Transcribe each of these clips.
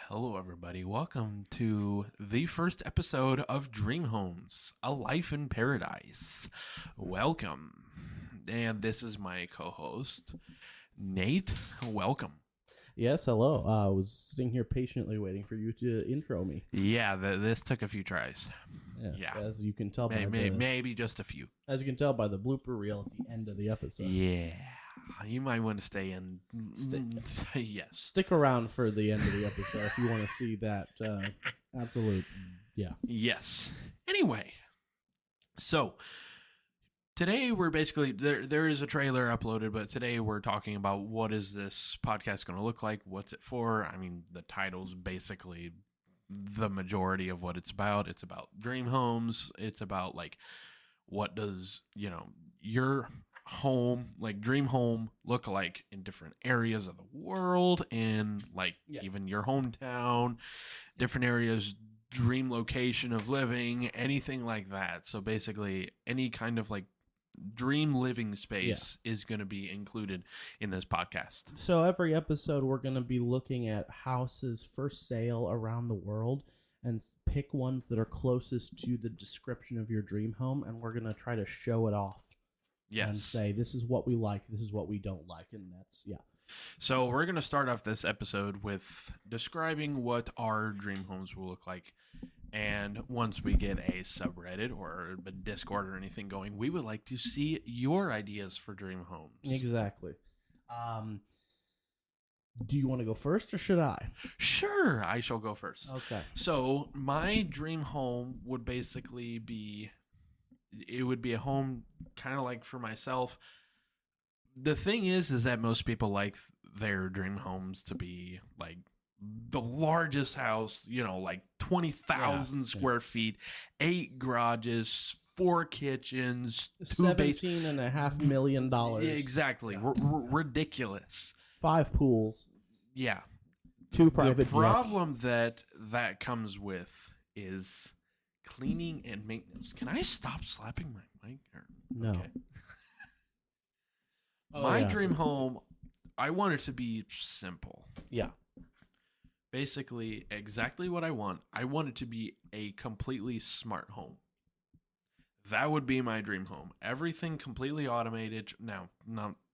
Hello, everybody. Welcome to the first episode of Dream Homes, A Life in Paradise. Welcome. And this is my co-host, Nate. Welcome. Yes, hello. I was sitting here patiently waiting for you to intro me. Yeah, this took a few tries. Yes, Yeah. as you can tell Maybe just a few. as you can tell by the blooper reel at the end of the episode. Yeah. You might want to stay in. Yes. Stick around for the end of the episode if you want to see that absolute. Yeah. Yes. Anyway, so today we're basically there is a trailer uploaded, but today we're talking about what is this podcast going to look like? What's it for? I mean, the title's basically the majority of what it's about. It's about dream homes. It's about like what does, your home, like dream home, look like in different areas of the world and like even your hometown, different areas, dream location of living, anything like that. So basically any kind of like dream living space is going to be included in this podcast. So every episode we're going to be looking at houses for sale around the world and pick ones that are closest to the description of your dream home, and we're going to try to show it off. Yes. And say, this is what we like, this is what we don't like, and that's, So we're going to start off this episode with describing what our dream homes will look like. And once we get a subreddit or a Discord or anything going, we would like to see your ideas for dream homes. Exactly. Do you want to go first or should I? Sure, I shall go first. Okay. So my dream home would basically be, it would be a home kind of like for myself. The thing is that most people like their dream homes to be like the largest house, like 20,000 square feet, 8 garages, 4 kitchens, 2 $17.5 million. Exactly. Yeah. Ridiculous. 5 pools. Yeah. 2 private The problem that comes with is cleaning and maintenance. Can I stop slapping my mic? No. Okay. My dream home, I want it to be simple. Yeah. Basically, exactly what I want. I want it to be a completely smart home. That would be my dream home. Everything completely automated. Now,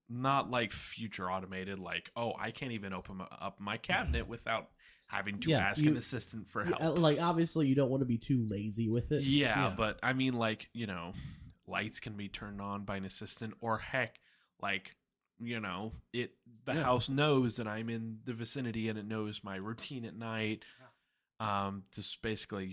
not like future automated, like, oh, I can't even open up my cabinet without having to ask an assistant for help. Like, obviously, you don't want to be too lazy with it. Yeah, but I mean, like, lights can be turned on by an assistant, or heck, like, the house knows that I'm in the vicinity and it knows my routine at night. Just basically,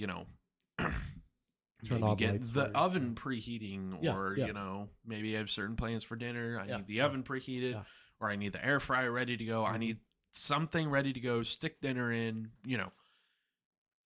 Turn on get lights the first, oven preheating, or maybe I have certain plans for dinner. I need the oven preheated, or I need the air fryer ready to go. I need something ready to go. Stick dinner in.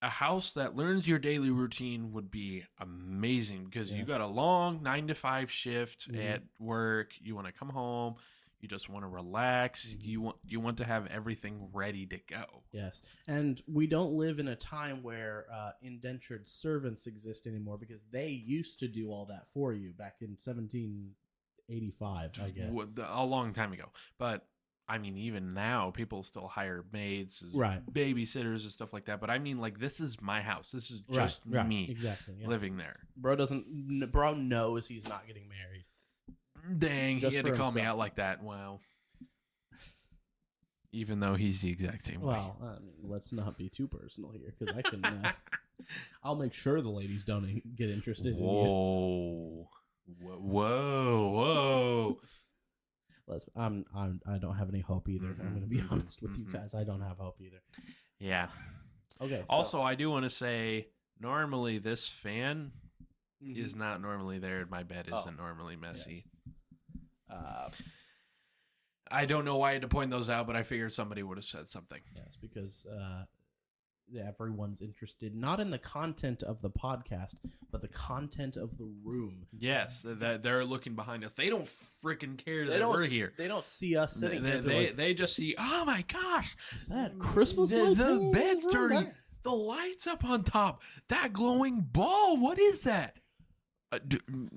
A house that learns your daily routine would be amazing because you got a long 9 to 5 shift at work. You want to come home. You just want to relax. You want to have everything ready to go. Yes. And we don't live in a time where indentured servants exist anymore, because they used to do all that for you back in 1785, I guess. A long time ago. But, I mean, even now, people still hire maids, babysitters and stuff like that. But I mean, like, this is my house. This is just me living there. Bro knows he's not getting married. Dang, he had to call me out like that. Wow. Even though he's the exact same way. Well, I mean, let's not be too personal here, because I can. I'll make sure the ladies don't get interested in you. Whoa. I don't have any hope either. I'm going to be honest with you guys. I don't have hope either. Yeah. Okay. Also, I do want to say, normally this fan is not normally there. My bed isn't normally messy. Yes. I don't know why I had to point those out, but I figured somebody would have said something. Yes, because everyone's interested not in the content of the podcast, but the content of the room. Yes, they're looking behind us. They don't freaking care that we're here. They don't see us sitting there. They just see, oh my gosh, is that Christmas lights? The bed's dirty. The lights up on top. That glowing ball. What is that?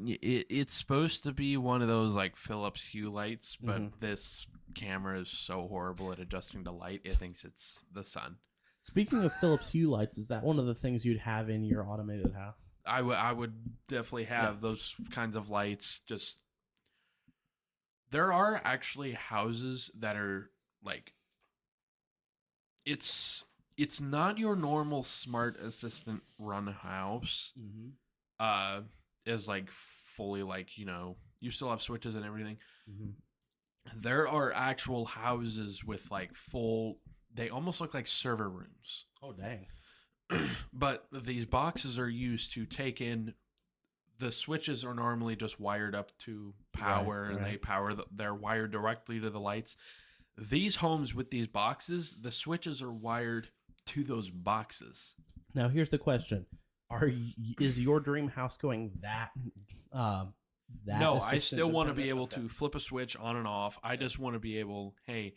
It's supposed to be one of those like Philips Hue lights, but this camera is so horrible at adjusting the light, it thinks it's the sun. Speaking of Philips Hue lights, is that one of the things you'd have in your automated house? I would definitely have those kinds of lights. Just there are actually houses that are like it's not your normal smart assistant run house. Mm-hmm. Is like fully like, you still have switches and everything. Mm-hmm. There are actual houses with like full, they almost look like server rooms. Oh, dang. But these boxes are used to take in, the switches are normally just wired up to power, and they power, they're wired directly to the lights. These homes with these boxes, the switches are wired to those boxes. Now, here's the question. Is your dream house going that No, I still want to be able to flip a switch on and off. I just want to be able, hey,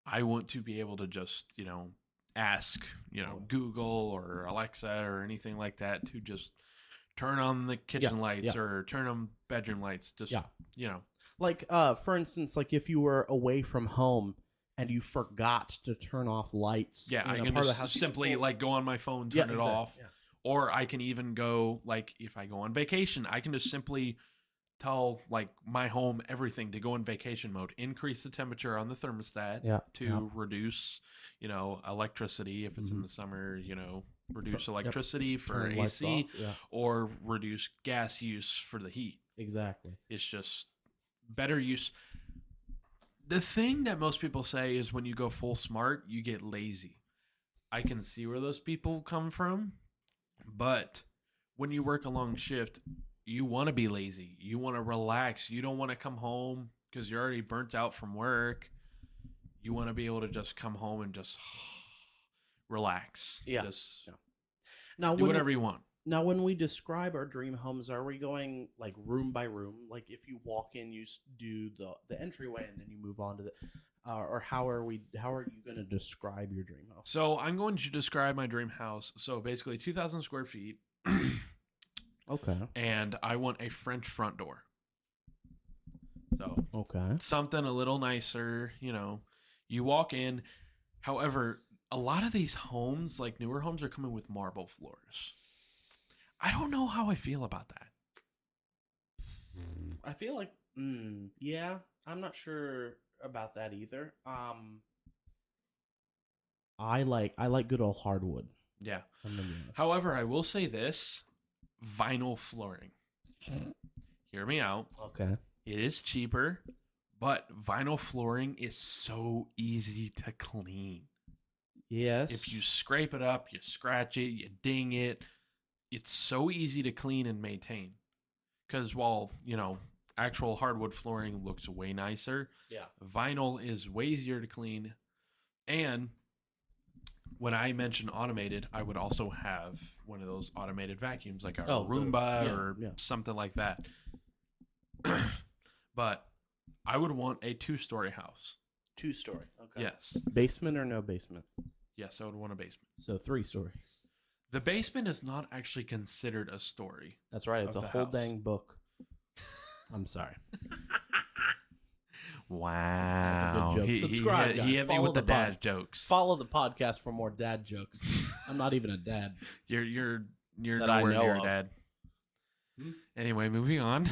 I want to be able to just, ask, Google or Alexa or anything like that to just turn on the kitchen lights or turn on bedroom lights. Just, Like, for instance, like if you were away from home and you forgot to turn off lights. Yeah, I can just simply like go on my phone, turn it off. Yeah. Or I can even go, like, if I go on vacation, I can just simply tell, like, my home everything to go in vacation mode. Increase the temperature on the thermostat to reduce, electricity if it's in the summer, reduce electricity for AC or reduce gas use for the heat. Exactly. It's just better use. The thing that most people say is when you go full smart, you get lazy. I can see where those people come from. But when you work a long shift, you want to be lazy. You want to relax. You don't want to come home because you're already burnt out from work. You want to be able to just come home and just relax. Yeah. Now, do whatever you want. Now, when we describe our dream homes, are we going like room by room? Like if you walk in, you do the entryway and then you move on to the... or how are you going to describe your dream house? So I'm going to describe my dream house. So basically 2,000 square feet. Okay. And I want a French front door. So okay, something a little nicer, You walk in. However, a lot of these homes, like newer homes, are coming with marble floors. I don't know how I feel about that. I feel like, yeah, I'm not sure about that either. I like good old hardwood. Yeah. However, I will say this: vinyl flooring. Hear me out. Okay. It is cheaper, but vinyl flooring is so easy to clean. Yes. If you scrape it up, you scratch it, you ding it, it's so easy to clean and maintain. Because while, actual hardwood flooring looks way nicer, vinyl is way easier to clean. And when I mention automated, I would also have one of those automated vacuums, like a Roomba or something like that. But I would want a 2-story house. 2-story. Okay. Yes. Basement or no basement? Yes, I would want a basement. So 3 stories. The basement is not actually considered a story. That's right. It's a whole dang book. I'm sorry. Wow. That's a good joke. Subscribe, guys. He hit me with the dad jokes. Follow the podcast for more dad jokes. I'm not even a dad. You're nowhere near a dad. Anyway, moving on.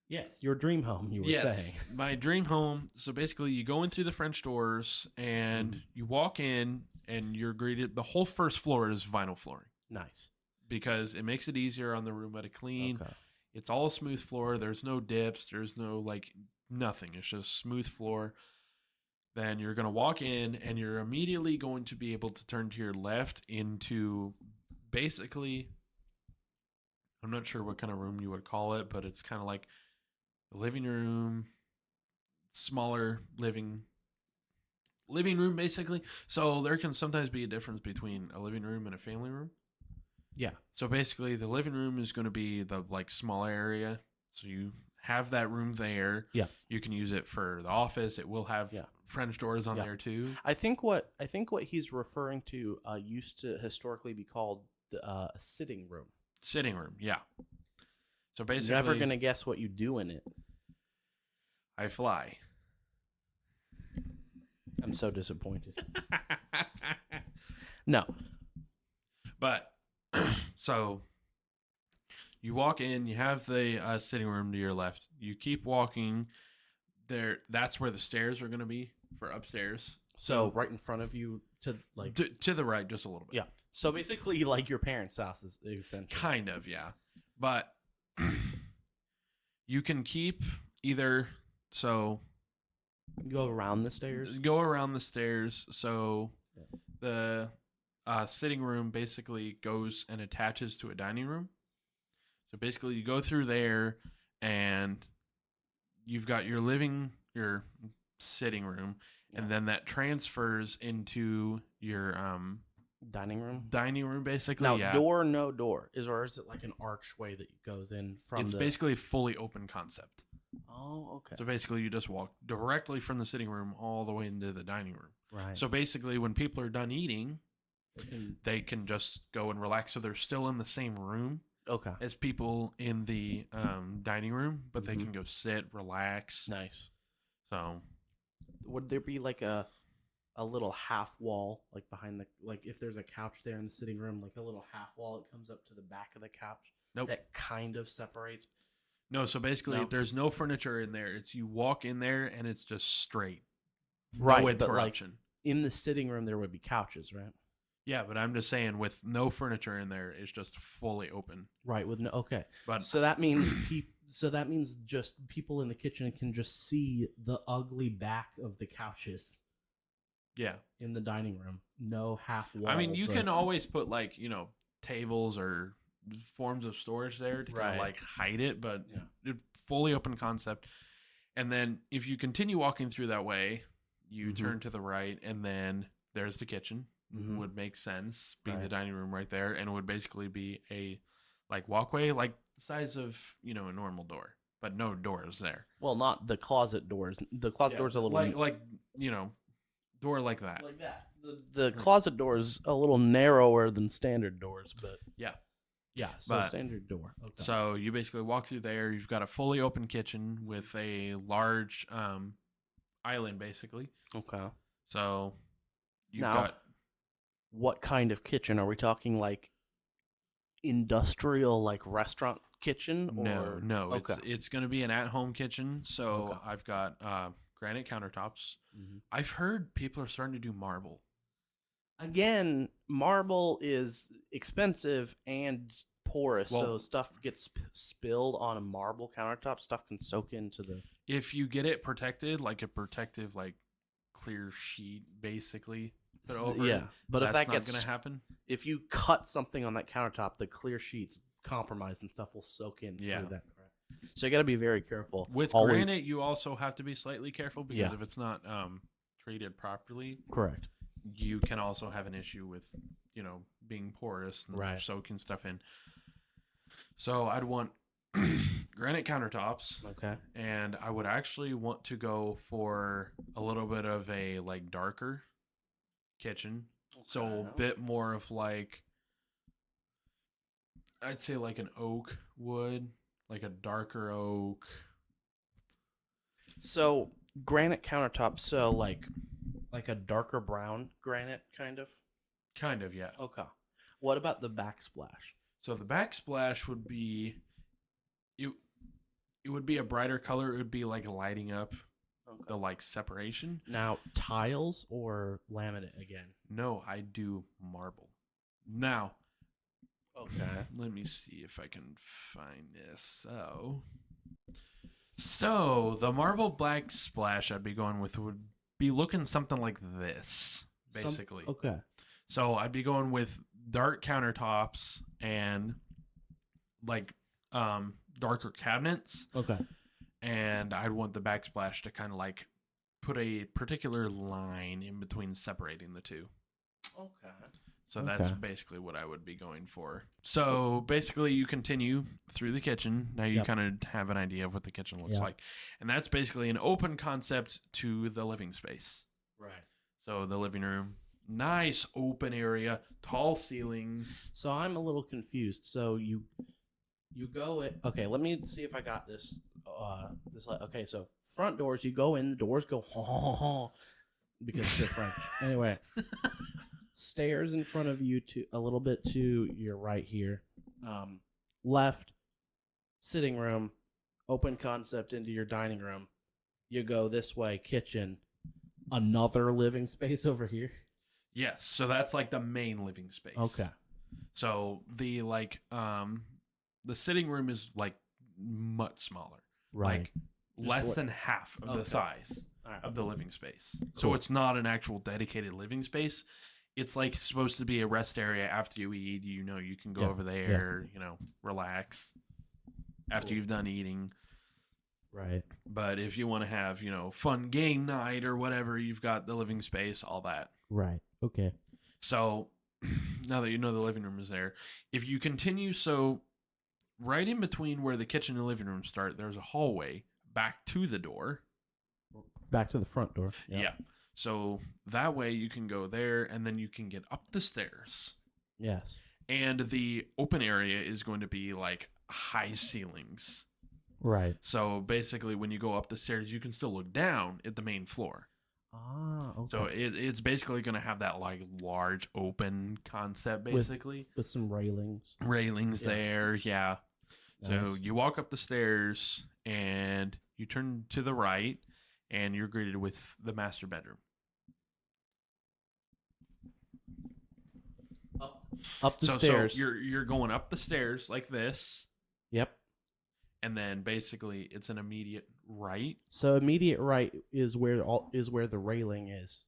Yes, your dream home, you were saying. My dream home. So basically, you go in through the French doors, and you walk in, and you're greeted. The whole first floor is vinyl flooring. Nice. Because it makes it easier on the Roomba to clean. Okay. It's all a smooth floor. There's no dips. There's no, nothing. It's just smooth floor. Then you're going to walk in, and you're immediately going to be able to turn to your left into basically, I'm not sure what kind of room you would call it, but it's kind of like the living room, smaller living room, basically. So there can sometimes be a difference between a living room and a family room. Yeah. So basically, the living room is going to be the small area. So you have that room there. Yeah. You can use it for the office. It will have French doors on there too. I think what he's referring to used to historically be called a sitting room. Sitting room, yeah. So basically, you're never gonna guess what you do in it. I fly. so disappointed. No. But so you walk in, you have the sitting room to your left. You keep walking there. That's where the stairs are going to be for upstairs. So right in front of you to like To the right, just a little bit. yeah. So basically, like your parents' house is essentially Kind of, yeah. But you can keep either so go around the stairs. go around the stairs. So the sitting room basically goes and attaches to a dining room. So basically, you go through there, and you've got your sitting room, and then that transfers into your Dining room. dining room. Basically, Now, yeah. door, no door, or is it like an archway that goes in from? It's basically a fully open concept. Oh, okay. So basically, you just walk directly from the sitting room all the way into the dining room. Right. So basically, when people are done eating, they can just go and relax. So they're still in the same room okay. as people in the dining room, but they can go sit, relax. Nice. So Would there be like a little half wall, like behind the if there's a couch there in the sitting room, like a little half wall that comes up to the back of the couch? Nope. That kind of separates. No, so basically, No. there's no furniture in there. It's you walk in there and it's just straight. Right, No but, like, interruption. In the sitting room, there would be couches, right? Yeah, but I'm just saying, with no furniture in there, it's just fully open. Right. With no. Okay. But So that means just people in the kitchen can just see the ugly back of the couches yeah, in the dining room. No half wall. I mean, you but- can always put tables or forms of storage there to kind Right. of hide it, but Yeah. fully open concept. And then if you continue walking through that way, you turn to the right, and then there's the kitchen. Would make sense being the Right. dining room right there, and it would basically be a walkway the size of a normal door, but no doors there. Well, not the closet doors. The closet doors a little door like that. like that. The closet door is a little narrower than standard doors, but Yeah. yeah, so But- standard door. Okay. So you basically walk through there. You've got a fully open kitchen with a large island, basically. Okay. So you've Now- got What kind of kitchen are we talking? Like industrial, like restaurant kitchen? Or... no. Okay. It's going to be an at-home kitchen. So Okay. I've got granite countertops. Mhm. I've heard people are starting to do marble. Again, marble is expensive and porous, so Well- stuff gets spilled on a marble countertop. Stuff can soak into the. If you get it protected, like a protective clear sheet, basically put over it, Yeah, but if that's that not gets going to happen. if you cut something on that countertop, the clear sheets compromised and stuff will soak in Yeah. through that. So you got to be very careful. With Always- granite, you also have to be slightly careful because Yeah. if it's not treated properly, Correct. you can also have an issue with being porous and Right. soaking stuff in. So I'd want granite countertops, Okay. and I would actually want to go for a little bit of a darker kitchen. So a Okay. bit more of I'd say an oak wood, like a darker oak. So granite countertop, so like a darker brown granite kind of. Kind of, yeah. Okay. What about the backsplash? So the backsplash would be it would be a brighter color. It would be lighting up Okay. the separation. Now tiles or laminate again? No, I do marble. Now, Okay. let me see if I can find this. So the marble backsplash I'd be going with would be looking something like this, basically. Okay. So I'd be going with dark countertops and darker cabinets, Okay. and I'd want the backsplash to kind of put a particular line in between separating the two. Okay. So that's Okay. basically what I would be going for. So basically, you continue through the kitchen. Now you Yep. kind of have an idea of what the kitchen looks Yeah. like, and that's basically an open concept to the living space. Right. So the living room, nice open area, tall ceilings. So I'm a little confused. So you go it. Okay, let me see if I got this. Okay, so front doors. You go in. The doors go. because they're French. Anyway, stairs in front of you to a little bit to your right here. Left, sitting room, open concept into your dining room. You go this way, kitchen, another living space over here. Yes, so that's like the main living space. Okay. So the the sitting room is like much smaller. Right. Like less than half of the size Right. of the living space. Cool. So it's not an actual dedicated living space. It's like supposed to be a rest area after you eat. You know, you can go over there, you know, relax after you've done eating. Right. But if you want to have, you know, fun game night or whatever, you've got the living space, all that. Right. Okay. So now that you know the living room is there, if you continue, so right in between where the kitchen and living room start, there's a hallway back to the door. Back to the front door. Yep. Yeah. So that way you can go there and then you can get up the stairs. Yes. And the open area is going to be like high ceilings. Right. So basically when you go up the stairs, you can still look down at the main floor. Ah, okay. So it's basically going to have that like large open concept, basically. With some railings. Railings there, yeah. Nice. So you walk up the stairs and you turn to the right and you're greeted with the master bedroom. Up the stairs. So you're going up the stairs like this. Yep. And then basically it's an immediate right. So immediate right is where the railing is.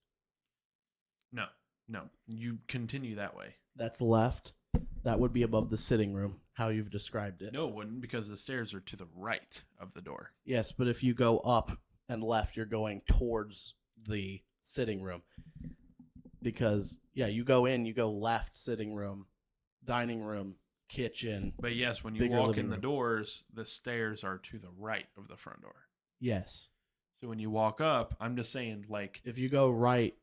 No. You continue that way. That's left. That would be above the sitting room, how you've described it. No, it wouldn't, because the stairs are to the right of the door. Yes, but if you go up and left, you're going towards the sitting room. Because, yeah, you go in, you go left, sitting room, dining room, kitchen. But yes, when you walk in the doors, the stairs are to the right of the front door. Yes. So when you walk up, I'm just saying, like, if you go right,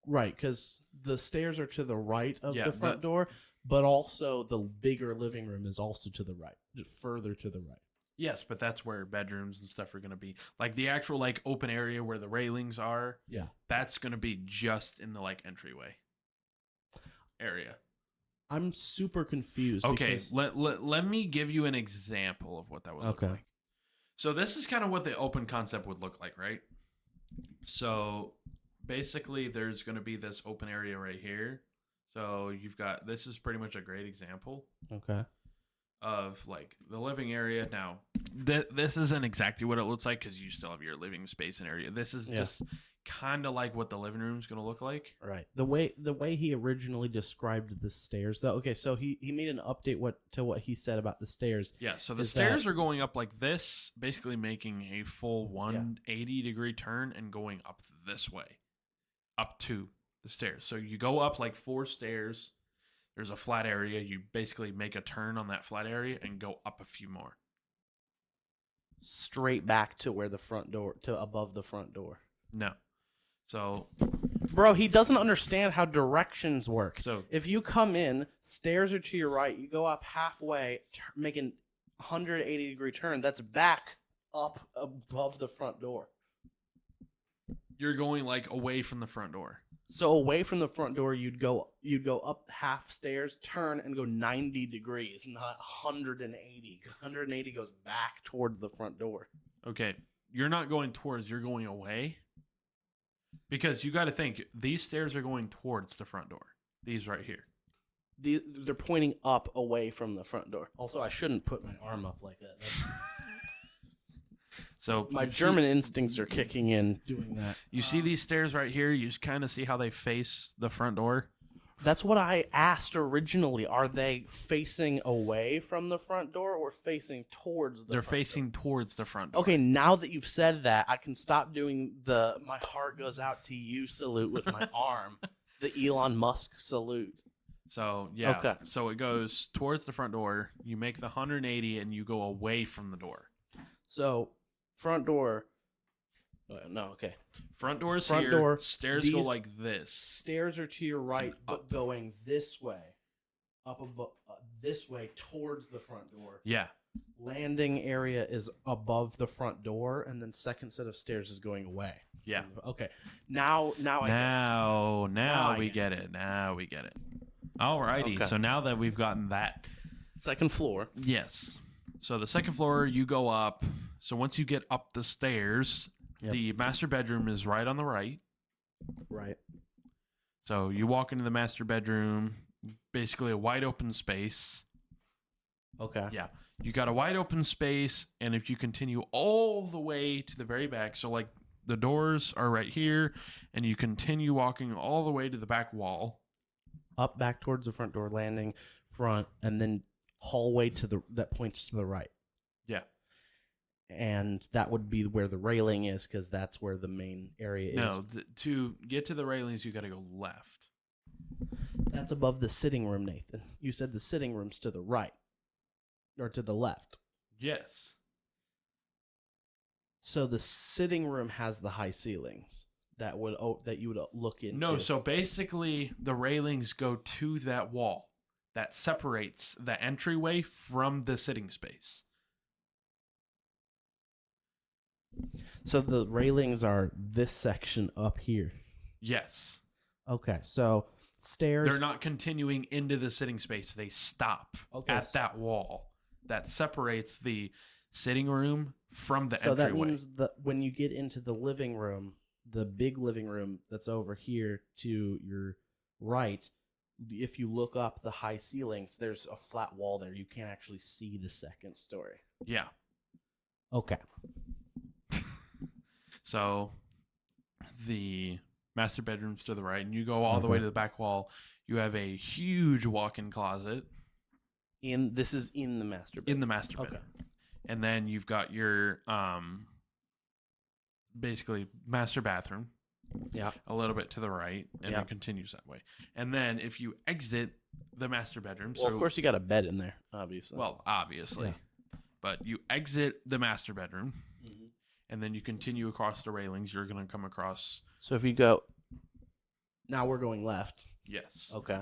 because the stairs are to the right of the front door, but also the bigger living room is also to the right, further to the right. Yes, but that's where bedrooms and stuff are going to be. Like the actual like open area where the railings are. Yeah. That's going to be just in the like entryway area. I'm super confused. Okay, let me give you an example of what that would look like. So this is kind of what the open concept would look like, right? So basically there's going to be this open area right here. So you've got, this is pretty much a great example. Okay. Of like the living area. Now, this isn't exactly what it looks like because you still have your living space and area. This is just kind of like what the living room is going to look like. Right. The way he originally described the stairs, though. Okay, so he made an update to what he said about the stairs. Yeah. So the stairs are going up like this, basically making a full 180-degree turn and going up this way, up to the stairs. So you go up like 4 stairs. There's a flat area. You basically make a turn on that flat area and go up a few more. Straight back to where the front door, to above the front door. No. So, bro, he doesn't understand how directions work. So if you come in, stairs are to your right, you go up halfway, making 180-degree turn, that's back up above the front door. You're going like away from the front door. So away from the front door, you'd go up half stairs, turn, and go 90 degrees, not 180. 180 goes back towards the front door. Okay, you're not going towards, you're going away. Because you got to think, these stairs are going towards the front door. These right here. They're pointing up away from the front door. Also, I shouldn't put my arm up like that. So my German instincts are kicking in doing that. You see these stairs right here? You kind of see how they face the front door? That's what I asked originally. Are they facing away from the front door or facing towards the front door? They're facing towards the front door. Okay, now that you've said that, I can stop doing the my heart goes out to you salute with my arm. The Elon Musk salute. So, yeah. Okay. So it goes towards the front door. You make the 180 and you go away from the door. So, front door. No, okay. Front door's front here. Door. Stairs go like this. Stairs are to your right, but going this way. Up above, this way towards the front door. Yeah. landing area is above the front door, and then second set of stairs is going away. Yeah. Okay. Now Now we get it. Now we get it. Alrighty. Okay. So now that we've gotten that, second floor. yes. So the second floor, you go up. So once you get up the stairs, Yep. the master bedroom is right on the right. Right. So you walk into the master bedroom, basically a wide open space. Okay. Yeah. You got a wide open space, and if you continue all the way to the very back, so like the doors are right here, and you continue walking all the way to the back wall. Up back towards the front door, landing front, and then hallway that points to the right. Yeah. And that would be where the railing is, because that's where the main area is. No, to get to the railings, you got to go left. That's above the sitting room, Nathan. You said the sitting room's to the right. Or to the left. Yes. So the sitting room has the high ceilings that you would look into. No, so basically the railings go to that wall that separates the entryway from the sitting space. So the railings are this section up here. Yes. Okay, so stairs. They're not continuing into the sitting space. They stop at that wall that separates the sitting room from the entryway. So that means that when you get into the living room, the big living room that's over here to your right, if you look up the high ceilings, there's a flat wall there. You can't actually see the second story. Yeah. Okay. So the master bedroom's to the right, and you go all the way to the back wall. You have a huge walk-in closet. This is in the master bedroom. In the master bedroom. Okay. And then you've got your basically master bathroom. Yeah. A little bit to the right, and it continues that way. And then if you exit the master bedroom, well, of course you got a bed in there, obviously. Well, obviously. Yeah. But you exit the master bedroom, and then you continue across the railings, you're going to come across. So if you go, now we're going left. Yes. Okay.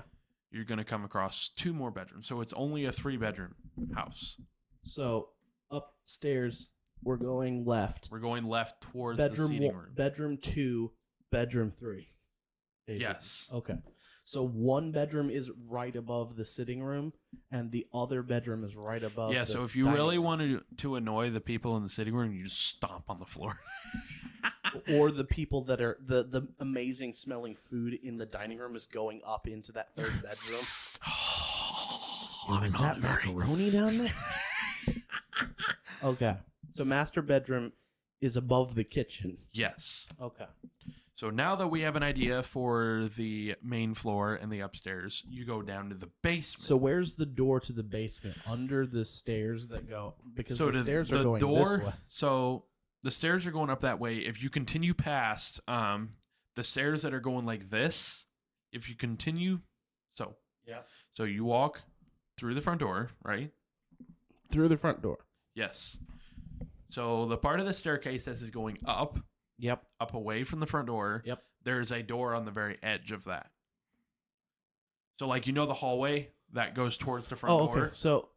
You're going to come across 2 more bedrooms. So it's only a 3-bedroom house. So upstairs, we're going left. We're going left towards the seating room. Bedroom 2, bedroom 3. Yes. Okay. So one bedroom is right above the sitting room, and the other bedroom is right above. Yeah. So if you really wanted to annoy the people in the sitting room, you just stomp on the floor. Or the people that are the amazing smelling food in the dining room is going up into that third bedroom. Is that macaroni down there? Okay. So master bedroom is above the kitchen. Yes. Okay. So now that we have an idea for the main floor and the upstairs, you go down to the basement. So where's the door to the basement? Under the stairs that go, because so the stairs are the going door, this way. So the stairs are going up that way. If you continue past the stairs that are going like this, if you continue, so you walk through the front door, right? Through the front door. Yes. So the part of the staircase that is going up, up away from the front door, there's a door on the very edge of that. So like the hallway that goes towards the front door. So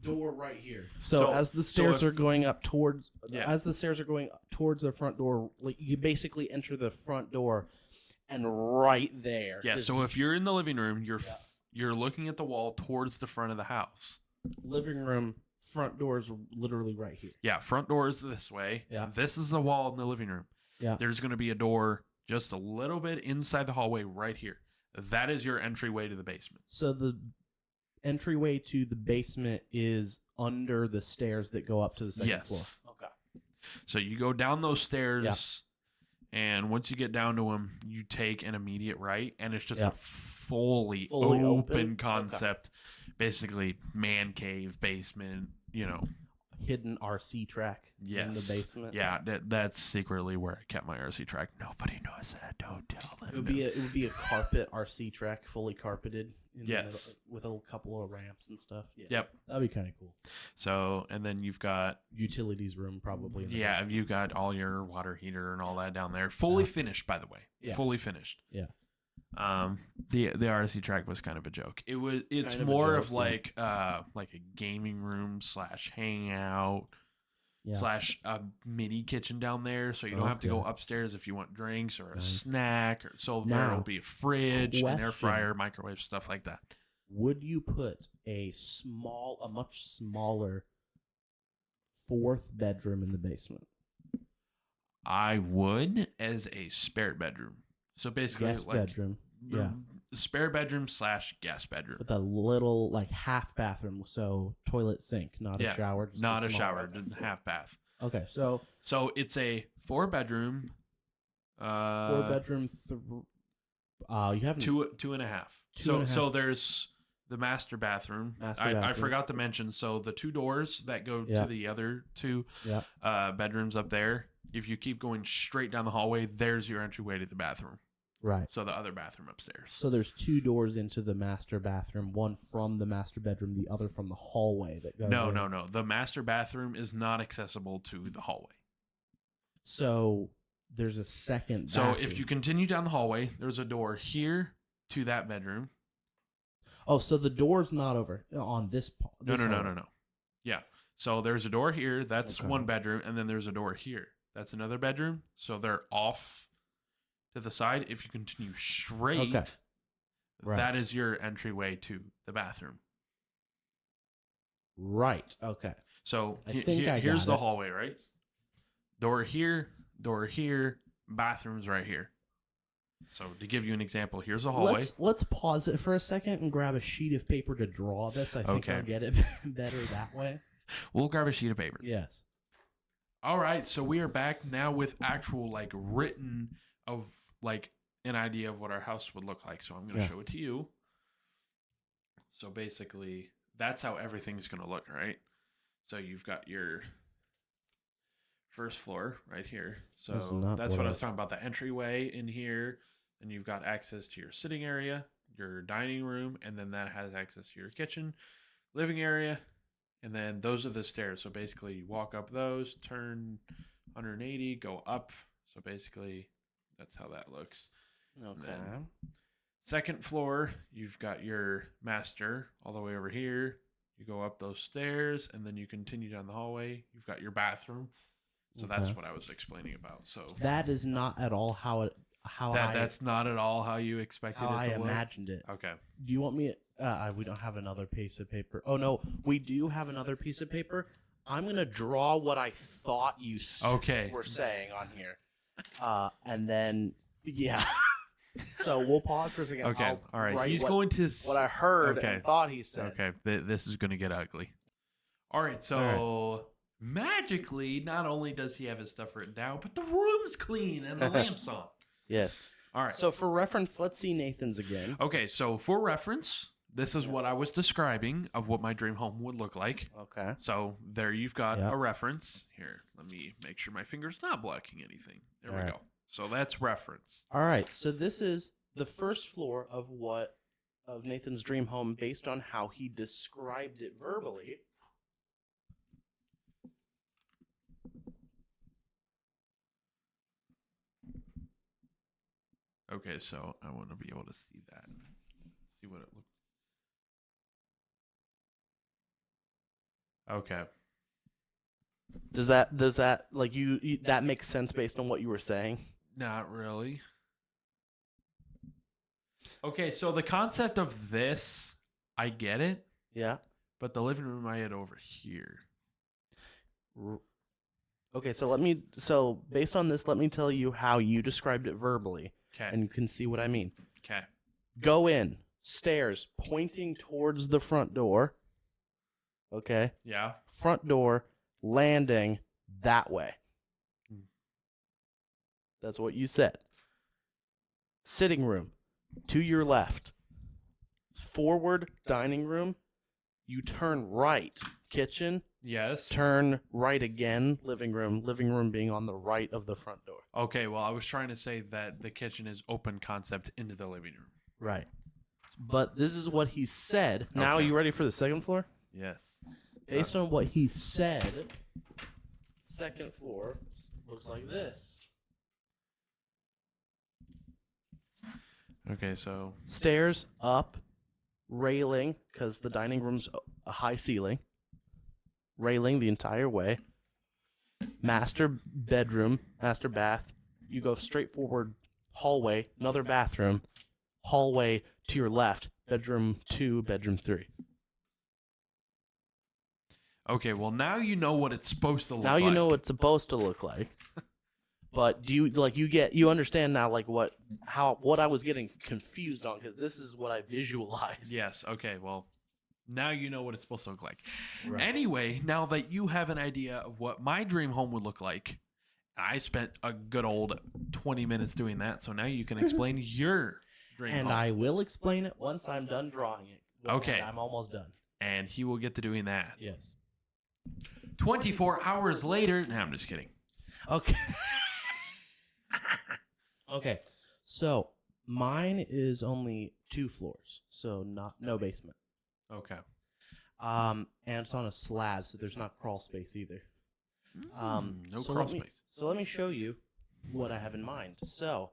door right here. So as the stairs are going up towards, as the stairs are going towards the front door, like you basically enter the front door, and right there. Yeah. So if you're in the living room, you're looking at the wall towards the front of the house. Living room. Front door is literally right here. Yeah, front door is this way. Yeah. This is the wall in the living room. Yeah. There's going to be a door just a little bit inside the hallway right here. That is your entryway to the basement. So the entryway to the basement is under the stairs that go up to the second floor. Okay. So you go down those stairs, and once you get down to them, you take an immediate right, and it's just a fully open concept. Okay. Basically, man cave, basement, Hidden RC track in the basement. Yeah, that's secretly where I kept my RC track. Nobody knows that. Don't tell them. It would be a carpet RC track, fully carpeted. Yes. With a couple of ramps and stuff. Yeah. Yep. That'd be kind of cool. So, and then you've got utilities room probably. Yeah, you've got all your water heater and all that down there. Fully finished, by the way. Yeah. Fully finished. Yeah. The RC track was kind of a joke. It's Kind of a more joke, of like a gaming room / hangout / a mini kitchen down there, so you don't have to go upstairs if you want drinks or a snack. So there will be a fridge, an air fryer, microwave, stuff like that. Would you put a much smaller 4th bedroom in the basement? I would, as a spare bedroom. So basically, Guest bedroom. Yeah. Spare bedroom / guest bedroom. With a little half bathroom, so toilet sink, not a shower. Just not a shower, half bath. Okay, so it's a 4-bedroom. 4-bedroom. You have 2.5. So there's the master bathroom. I forgot to mention. So the 2 doors that go to the other 2 bedrooms up there. If you keep going straight down the hallway, there's your entryway to the bathroom. Right. So the other bathroom upstairs. So there's 2 doors into the master bathroom, one from the master bedroom, the other from the hallway that goes No. The master bathroom is not accessible to the hallway. So there's a second So bathroom. if you continue down the hallway, there's a door here to that bedroom. Oh, so the door's not over on this. No. Yeah. So there's a door here. That's one bedroom. And then there's a door here. That's another bedroom. So they're off to the side. If you continue straight, that is your entryway to the bathroom. Right. Okay. So here's the hallway, right? Door here, bathrooms right here. So to give you an example, here's a hallway. Let's pause it for a second and grab a sheet of paper to draw this. I think I'll get it better that way. We'll grab a sheet of paper. Yes. All right, so we are back now with actual written of an idea of what our house would look like. So I'm going to show it to you. So basically, that's how everything's going to look, right? So you've got your first floor right here. So that's what I was talking about, the entryway in here. Then you've got access to your sitting area, your dining room, and then that has access to your kitchen, living area. And then those are the stairs. So basically you walk up those, turn 180, go up. So basically that's how that looks. Okay. Second floor, you've got your master all the way over here. You go up those stairs and then you continue down the hallway. You've got your bathroom. So that's what I was explaining about. So that is not at all that's not at all how you expected it to look. I imagined it. Okay. Do you want me? We don't have another piece of paper. Oh no, we do have another piece of paper. I'm gonna draw what I thought you were saying on here, and then So we'll pause for a second. Okay. All right. He's going to what I heard and thought he said. Okay. This is going to get ugly. All right. So magically, not only does he have his stuff written down, but the room's clean and the lamp's on. Yes. All right. So for reference, let's see Nathan's again. Okay. So for reference, this is what I was describing of what my dream home would look like. Okay. So there you've got a reference. Here, let me make sure my finger's not blocking anything. There we go. So that's reference. All right. So this is the first floor of Nathan's dream home based on how he described it verbally. Okay, so I want to be able to see that. See what it looks like. Okay. Does that like you that makes sense based on what you were saying? Not really. Okay, so the concept of this, I get it. Yeah. But the living room I had over here. Okay, so based on this, let me tell you how you described it verbally. Okay. And you can see what I mean. Okay. Go in, stairs pointing towards the front door. Okay? Yeah. Front door, landing that way. That's what you said. Sitting room, to your left. Forward, dining room. You turn right, kitchen. Yes. Turn right again, living room. Living room being on the right of the front door. Okay, well, I was trying to say that the kitchen is open concept into the living room. Right. But this is what he said. Okay. Now, are you ready for the second floor? Yes. Based on what he said, second floor looks like this. Okay, so Stairs up, railing, because the dining room's a high ceiling. Railing the entire way. Master bedroom, master bath. You go straight forward, hallway, another bathroom, hallway to your left, bedroom 2, bedroom 3. okay, well now you know what it's supposed to look Now like. you know what it's supposed to look like. But do you you understand now like what I was getting confused on, because this is what I visualized. Yes. Okay. Well, now you know what it's supposed to look like. Right. Anyway, now that you have an idea of what my dream home would look like, I spent a good old 20 minutes doing that. So now you can explain your dream And home. I will explain it once I'm done drawing it. Okay. I'm almost done. And he will get to doing that. Yes. 24 hours later. No, I'm just kidding. Okay. Okay. So mine is only 2 floors, so no basement. Okay. And it's on a slab, so there's not crawl space either. No so crawl let me- space. So let me show you what I have in mind. So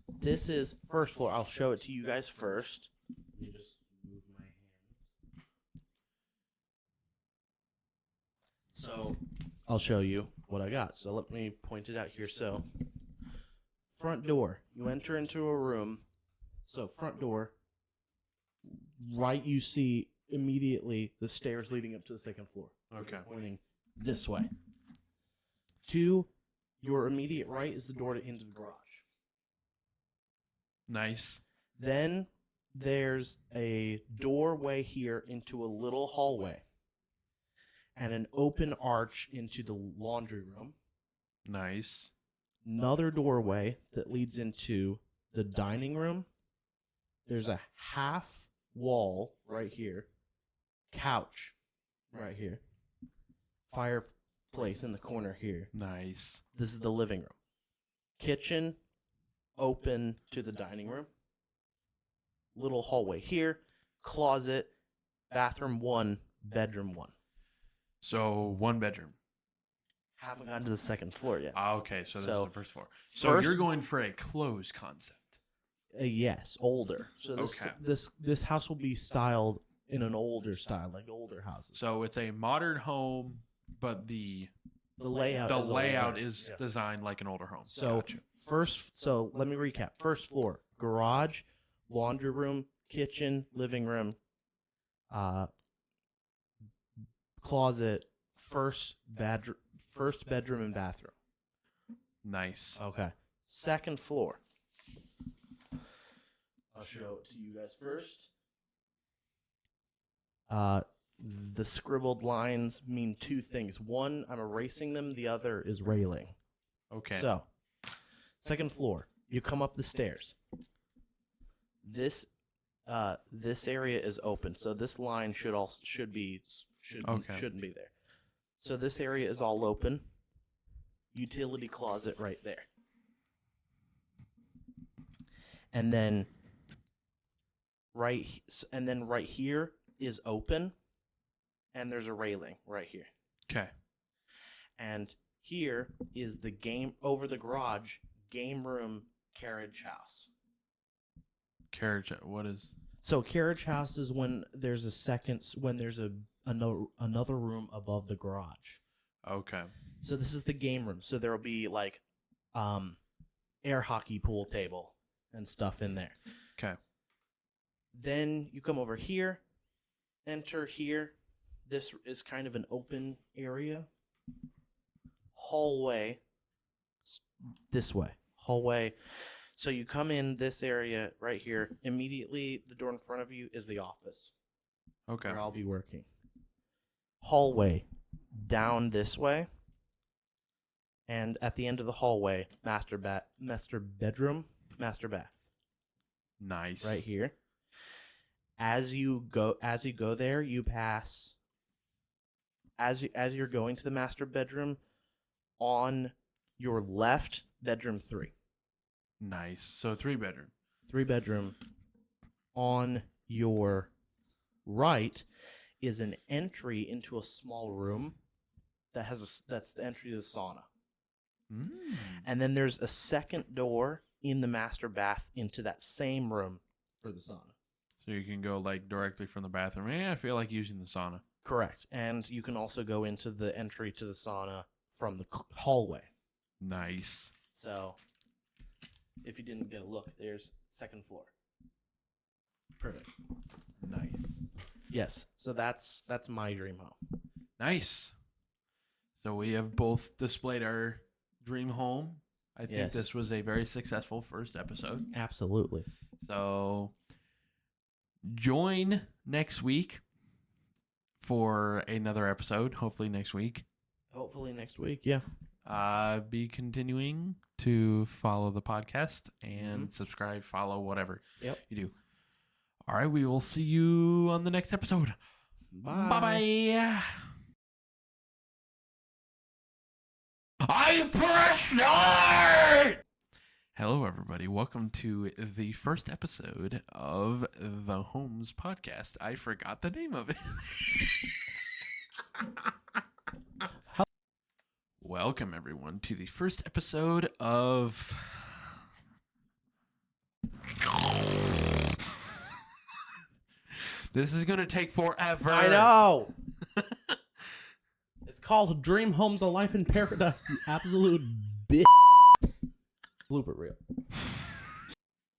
this is first floor. I'll show it to you guys first. Let me just move my hand. So I'll show you what I got. So let me point it out here. So front door. You enter into a room. So front door. Right, you see immediately the stairs leading up to the second floor. Okay. Pointing this way. To your immediate right is the door into the garage. Nice. Then there's a doorway here into a little hallway. And an open arch into the laundry room. Nice. Another doorway that leads into the dining room. There's a half wall right here. Couch right here. Fireplace in the corner here. Nice. This is the living room. Kitchen open to the dining room. Little hallway here. Closet. Bathroom 1. Bedroom 1. So 1 bedroom. Haven't gotten to the second floor yet. Okay, so this is So, the first floor. So first- you're going for a closed concept. Yes, older. So Okay. this house will be styled in an older style, like older houses. So it's a modern home, but the The layout is Yeah. designed like an older home. So Gotcha. so let me recap. First floor, garage, laundry room, kitchen, living room, closet, first bedroom and bathroom. Nice. Okay. Second floor. I'll show it to you guys first. The scribbled lines mean 2 things. One, I'm erasing them. The other is railing. Okay. So, second floor. You come up the stairs. This area is open, so this line shouldn't be there. So this area is all open. Utility closet right there. And then right here is open, and there's a railing right here. Okay. And here is the game room carriage house. Carriage. What is? So carriage house is when there's another room above the garage. Okay. So this is the game room. So there'll be like air hockey pool table and stuff in there. Okay. Then you come over here, enter here. This is kind of an open area. Hallway. This way. Hallway. So you come in this area right here. Immediately, the door in front of you is the office. Okay. Where I'll be working. Hallway. Down this way. And at the end of the hallway, master bedroom, master bath. Nice. Right here. As you go there, you pass. As you're going to the master bedroom, on your left, bedroom 3. Nice. So 3 bedroom. 3 bedroom. On your right is an entry into a small room that's the entry to the sauna. Mm. And then there's a second door in the master bath into that same room for the sauna. So you can go like directly from the bathroom. Yeah, I feel like using the sauna. Correct. And you can also go into the entry to the sauna from the hallway. Nice. So if you didn't get a look, there's second floor. Perfect. Nice. Yes. So that's my dream home. Nice. So we have both displayed our dream home. I think Yes. this was a very successful first episode. Absolutely. So join next week for another episode, hopefully next week. Hopefully next week, yeah. Be continuing to follow the podcast and subscribe, follow, whatever you do. All right, we will see you on the next episode. Bye. Bye-bye. I press start! Hello, everybody. Welcome to the first episode of the Homes Podcast. I forgot the name of it. Welcome, everyone, to the first episode of... This is going to take forever. I know. It's called Dream Homes: A Life in Paradise. You absolute bitch. Blooper reel.